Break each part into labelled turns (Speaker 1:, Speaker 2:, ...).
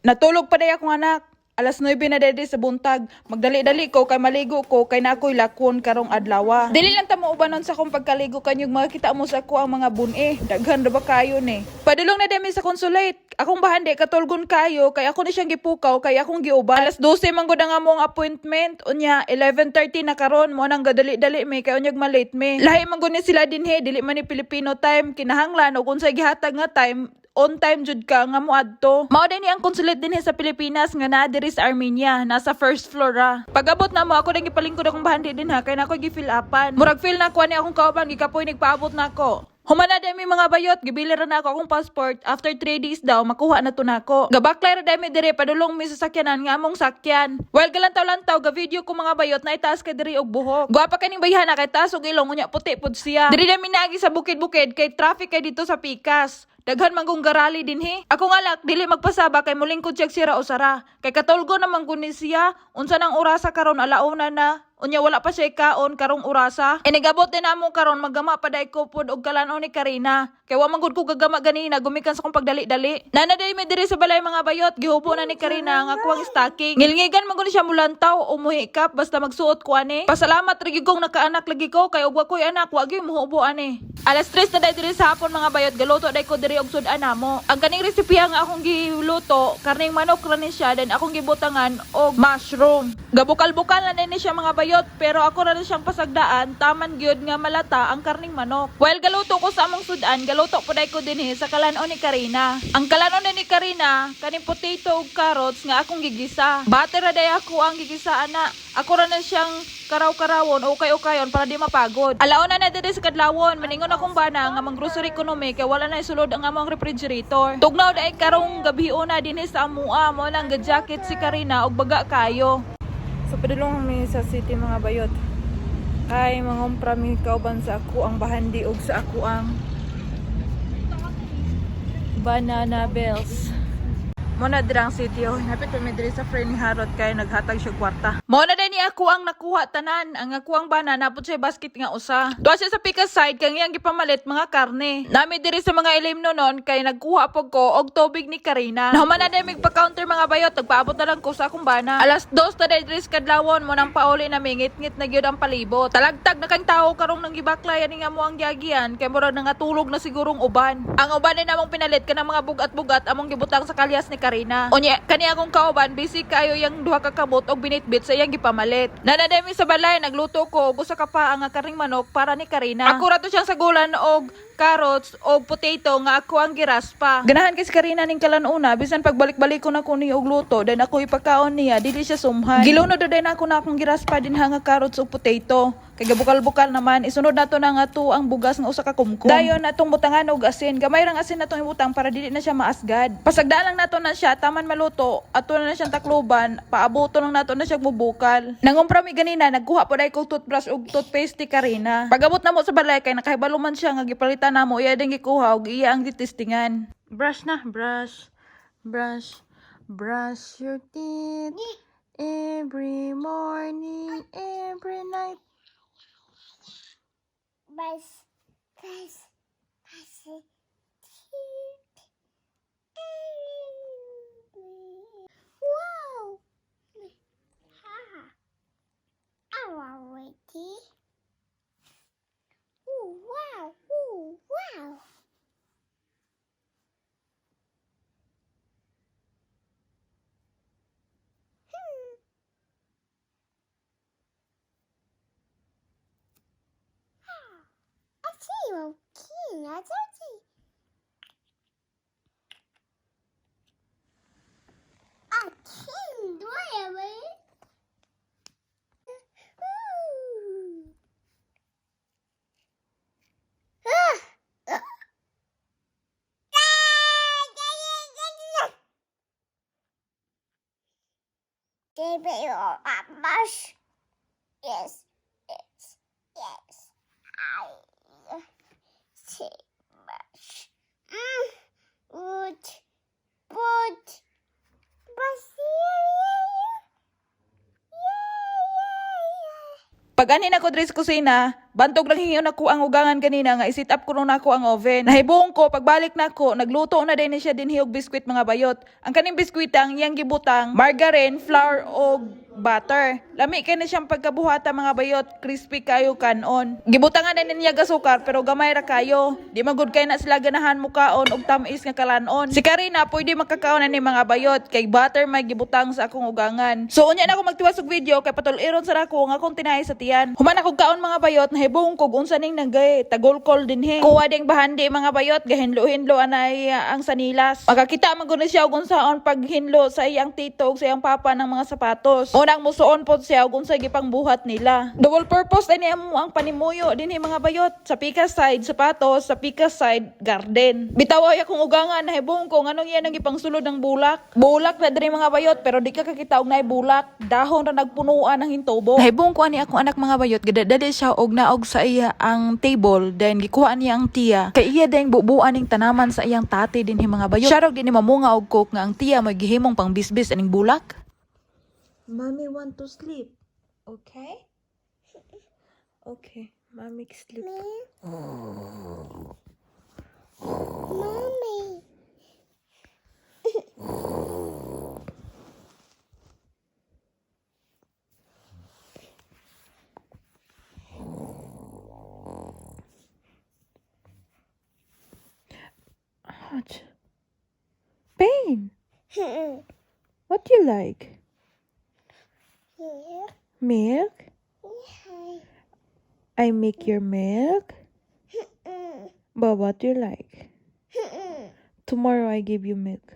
Speaker 1: Natulog pa day akong anak. Alas 9 na dede sa buntag. Magdali-dali ko kay maligo ko kay nakoy lakon karong adlaw. Dili lang ta mo ubanon sa kung pagkaligo kanyog makita mo sa ko ang mga bun-e. Daghan ra ba kayo ni? Padulong na demi sa consulate. Akong bahande katulgon kayo kay ako ni siyang gipukaw kay akong giuban. Alas 12 man gud ang among appointment. Unya 11:30 na karon mo nang gadali-dali mi kay unyag malate mi. Lahi man gud ni sila dinhe dili man ni Filipino time kinahanglan og unsay gihatag nga time on time jud ka nga moadto. Mao din ni ang consulate dinhi sa Pilipinas nga naa diri sa Armenia, nasa first floor ra. Pagabot na mo ako nang gipalingkod akong bahandi din ha kay nako gi-fill upan. Murag feel na ko ani akong kauban gikapoy nagpaabot nako. Humana dami mga bayot, gibili ra na ako akong passport. After 3 days daw, makuha na to nako. Gabaklay ra dami dire, padulong mi sa sakyanan nga among sakyan. While galantaw-lantaw, ga-video ko mga bayot na itaas ka diri og buhok. Guwapa kaning bayhana kay taas og ilong, unya puti pud siya. Diri dami naagi sa bukid-bukid, kay traffic kay dito sa Pikas. Daghan manggong garali din he. Ako ngalak, dili magpasaba kay mulingkod siya sira o sara. Kay katulgo naman guni siya, unsa nang orasa karon alauna na. Unya wala pa siya kaon karong orasa. Inigabot din namo karon magama pa day ko pud og kalanon ni Karina. Kay wa man gud ko gagama ganina gumikan sa kong pagdali-dali. Nana day mi diri sa balay mga bayot, gihubo na ni Karina nga kuwang stocking. Ngilngigan man gud siya mulantaw o muhikap basta magsuot ko ani. Pasalamat ra gyud kong nakaanak lagi ko kay og wa koy anak wa gyud muhubo ani. Alas 3 na day diri sa hapon mga bayot, galuto day ko diri og sudan namo. Ang kaning resipiha nga akong giluto, karning manok ra ni siya then akong gibutangan og mushroom. Gabukal-bukal na ni siya mga bayot. Pero ako ra siyang pasagdaan, taman gyud nga malata ang karning manok. While galuto ko sa among sudan, galuto puday ko dinhi sa kalanon ni Karina. Ang kalanon ni Karina, kaning potato ug carrots nga akong gigisa. Bate ra day ako ang gigisa ana. Ako ra na siyang karaw-karawon o ukay-ukayon para di mapagod. Alaon na diri sa kadlawon, maningon akong bana nga mang grocery economy kay wala na isulod ang among refrigerator. Tugnaw day karong gabi na dinhi sa amua mo lang ga-jacket si Karina og baga kayo. So padulong mi sa city mga bayot. Kay mangumpra mi kauban sa ako ang bahandi og sa ako ang banana bells. Muna dirang city oh, napit pa mi diri sa friend ni Harot kay naghatag siya kwarta. Muna din ni ako ang nakuha tanan, ang ako ang banana pud sa basket nga usa. Duwa siya sa Pikas side kay iyang gipamalit mga karne. Nami diri sa mga ilim nonon kay nagkuha pug ko og tubig ni Karina. Nahuman na din mig pa-counter mga bayot, nagpaabot na lang ko sa akong bana. Alas 2 na diri sa kadlawon mo nang pauli na mingit-ngit na gyud ang palibot. Talagtag na kang tawo karong nang gibaklay ani nga mo ang giagian kay murag nangatulog na sigurong uban. Ang uban din namong pinalit kanang mga bugat-bugat among gibutang sa kalyas ni Karina. Unya, kani akong kauban, busy kayo yung duha ka kabot og binitbit sa iyang gipamalit. Nanademi sa balay, nagluto ko og usa ka pa ang karning manok para ni Karina. Ako ra to siyang sagulan og carrots o potato nga ako ang giraspa. Ganahan kay si Karina ning kalanuna, bisan pagbalik-balik ko na ko ni og luto, then ako ipakaon niya, dili siya sumhan. Gilunod do din ako na akong giraspa din nga carrots o potato. Kay gabukal-bukal naman, isunod nato na nga to ang bugas nga usa ka kumkum. Dayon atong butangan og asin, gamay rang asin natong ibutang para dili na siya maasgad. Pasagdaan lang nato na siya, taman maluto, ato na siyang takloban, paabuto lang nato na siya mubukal. Nangumpra mi ganina, nagkuha po dai ko toothbrush ug toothpaste ni Karina. Pagabot na mo sa balay kay nakahibalo man siya nga gipalitan namo, iya ding gikuha og iya ang gitestingan. Brush na, brush. Brush. Brush your teeth every morning, every night.
Speaker 2: Brush your teeth. Wow! I want tea. Ooh, wow! Ooh, wow! Okay, that's okay. I can't do it. Give me your mush. Yes, yes, yes. I say much. Wood, wood, but
Speaker 1: Pag ani na ko diri sa kusina, bantog lang hingon ako ang ugangan kanina nga i-set up ko na ako ang oven. Nahibuong ko pagbalik nako, nagluto na din siya din hiyog biskwit mga bayot. Ang kaning biskwit ang iyang gibutang margarine, flour o butter. Lami kay na siyang pagkabuhata mga bayot, crispy kayo kanon. Gibutangan na niya gasukar pero gamay ra kayo. Di magud kay na sila ganahan mo kaon og tamis nga kalanon. Si Karina pwede makakaon na ni mga bayot kay butter may gibutang sa akong ugangan. So unya na ako magtiwas og video kay patul-iron sa ako nga akong tinahay sa tiyan. Human ako kaon mga bayot, nahibong kog unsa ning nagay tagolkol dinhi. Kuha ding bahandi mga bayot, gahinlo-hinlo anay ang sanilas. Makakita man gud siya og unsaon paghinlo sa iyang tito ug sa iyang papa ng mga sapatos. Unang musuon pod siya og unsay gipang buhat nila. Double purpose ani amo ang panimuyo dinhi mga bayot. Sa pika side sapatos, sa pika side garden. Bitaway akong ugangan nahibong ko nganong iya nang gipangsulod ng bulak. Bulak na diri mga bayot pero di ka kakita og naay bulak. Dahon ra nagpunuan ng hintubo. Nahibong ko ani akong anak mga bayot gadadali siya og naog sa iya ang table then gikuha niya ang tiya. Kay iya ding bubuan ning tanaman sa iyang tate dinhi mga bayot. Siya rog dinhi mamunga og cook nga ang tiya magihimong pang bisbis aning bulak. Mommy want to sleep. Okay? Okay. Mommy sleep.
Speaker 2: Mommy.
Speaker 1: Hot. Pain. What do you like?
Speaker 2: Here.
Speaker 1: Milk?
Speaker 2: Hi.
Speaker 1: I make your milk? But what do you like? Tomorrow I give you milk.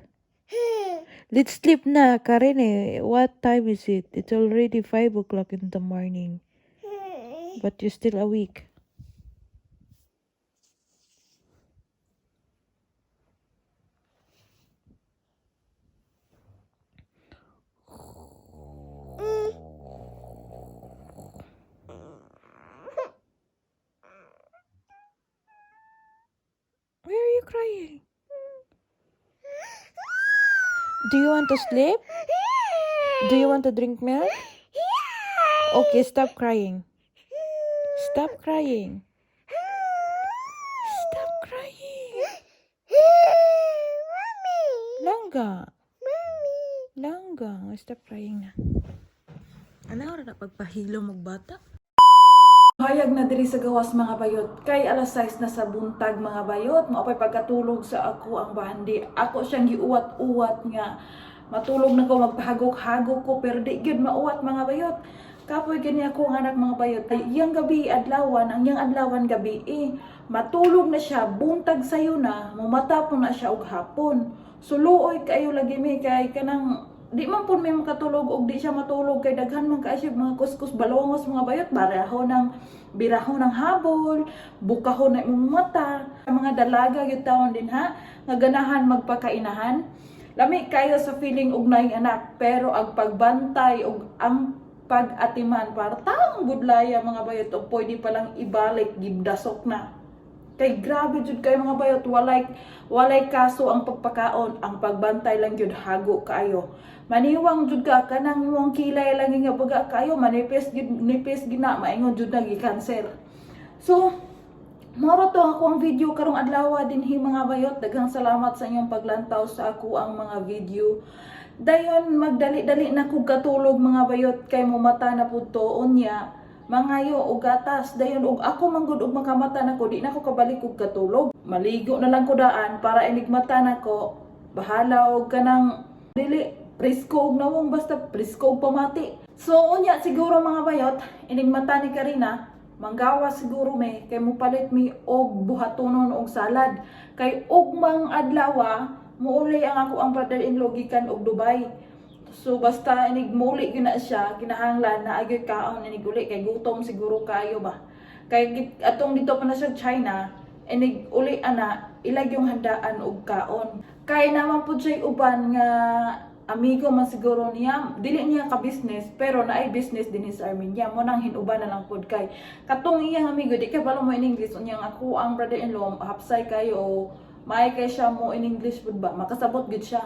Speaker 1: Let's sleep na, Karine. What time is it? It's already 5 o'clock in the morning. But you're still awake. Why are you crying? Do you want to sleep? Do you want to drink milk? Okay, stop crying. Stop crying. Stop crying.
Speaker 2: Mommy.
Speaker 1: Langga.
Speaker 2: Mommy.
Speaker 1: Langga. Stop crying na. Ano na pagpahilo mong bata? Hayag na diri sa gawas mga bayot. Kay alas 6 na sa buntag mga bayot. Maupay pagkatulog sa ako ang bandi. Ako siyang giuwat-uwat nga. Matulog na ko, magpahagok-hagok ko. Pero di gyud mauwat mga bayot. Kapoy gani ako ang anak mga bayot. Ay iyang gabi adlawan, ang iyang adlawan gabi matulog na siya, buntag sayo na, mamatapon na siya og hapon. Suluoy kayo lagi mi kay kanang di man pud may makatulog og di siya matulog kay daghan man kaasyo mga kuskus balongos mga bayot birahon ng habol, bukahon na imong mata. Mga dalaga gyud taon din ha nga ganahan magpakainahan. Lami kayo sa feeling og naay anak pero ang pagbantay og ang pag-atiman para taong budlaya mga bayot o pwede palang ibalik gibdasok na. Kay grabe jud kay mga bayot walay kaso ang pagpakaon, ang pagbantay lang jud hago kaayo. Maniwang jud ka kanang imong kilay lang nga baga kayo manipis gina maingon jud na gi-cancer. So moro to ako ang video karong adlaw dinhi mga bayot. Daghang salamat sa inyong paglantaw sa ako ang mga video. Dayon magdali-dali na kog katulog mga bayot kay mo mata na pud to unya. Mangayo og gatas dayon og ako manggod og makamata nako di na ko kabalik og katulog. Maligo na lang ko daan para inigmata nako. Bahala og kanang dili presko og nawong basta presko og pamati. So unya siguro mga bayot inigmata ni Karina manggawa siguro me kay mo palit mi og buhatonon og salad kay ugmang adlaw muuli ang ako ang brother-in-law gikan og Dubai. So basta inigmuli gina siya, kinahanglan na agyoy kaon iniguli kay gutom siguro kayo ba. Kay atong dito pa na sa China, iniguli ana ilag yung handaan og kaon. Kay naman pud siya uban nga amigo man siguro niya, dili niya ka business pero naay business din sa Armenia. Mo nang hinuban na lang pud kay katong iyang amigo di kay balo mo in English unyang ako ang brother-in-law hapsay kayo o may kay siya mo in English pud ba makasabot gid siya.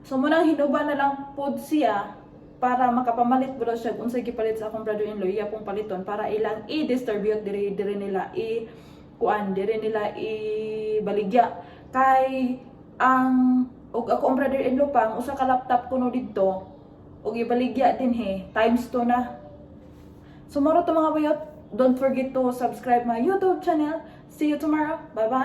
Speaker 1: So mo nang hinuban na lang pod siya para makapamalit bro siya unsay gipalit sa akong brother-in-law iya pong paliton para ilang i-distribute diri nila diri nila ibaligya kay ang og ako ang brother-in-law pang usa ka laptop kuno didto og ibaligya din times 2 na. So moro to mga bayot, don't forget to subscribe my YouTube channel. See you tomorrow. Bye bye.